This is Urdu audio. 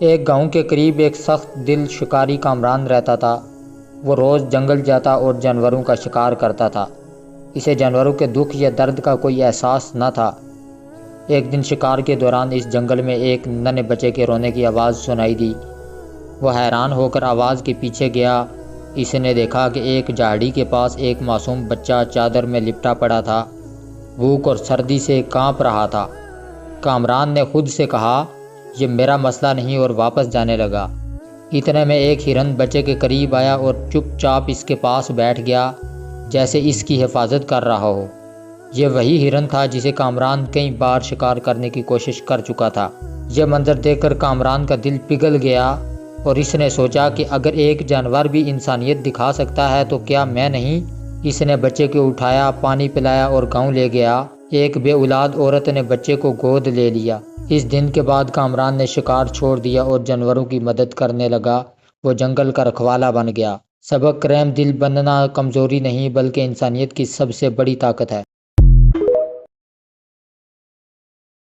ایک گاؤں کے قریب ایک سخت دل شکاری کامران رہتا تھا۔ وہ روز جنگل جاتا اور جانوروں کا شکار کرتا تھا۔ اسے جانوروں کے دکھ یا درد کا کوئی احساس نہ تھا۔ ایک دن شکار کے دوران اس جنگل میں ایک ننھے بچے کے رونے کی آواز سنائی دی۔ وہ حیران ہو کر آواز کے پیچھے گیا۔ اس نے دیکھا کہ ایک جھاڑی کے پاس ایک معصوم بچہ چادر میں لپٹا پڑا تھا، بھوک اور سردی سے کانپ رہا تھا۔ کامران نے خود سے کہا، یہ میرا مسئلہ نہیں، اور واپس جانے لگا۔ اتنے میں ایک ہرن بچے کے قریب آیا اور چپ چاپ اس کے پاس بیٹھ گیا، جیسے اس کی حفاظت کر رہا ہو۔ یہ وہی ہرن تھا جسے کامران کئی بار شکار کرنے کی کوشش کر چکا تھا۔ یہ منظر دیکھ کر کامران کا دل پگھل گیا اور اس نے سوچا کہ اگر ایک جانور بھی انسانیت دکھا سکتا ہے تو کیا میں نہیں؟ اس نے بچے کو اٹھایا، پانی پلایا اور گاؤں لے گیا۔ ایک بے اولاد عورت نے بچے کو گود لے لیا۔ اس دن کے بعد کامران نے شکار چھوڑ دیا اور جانوروں کی مدد کرنے لگا۔ وہ جنگل کا رکھوالا بن گیا۔ سبق: رحم دل بننا کمزوری نہیں بلکہ انسانیت کی سب سے بڑی طاقت ہے۔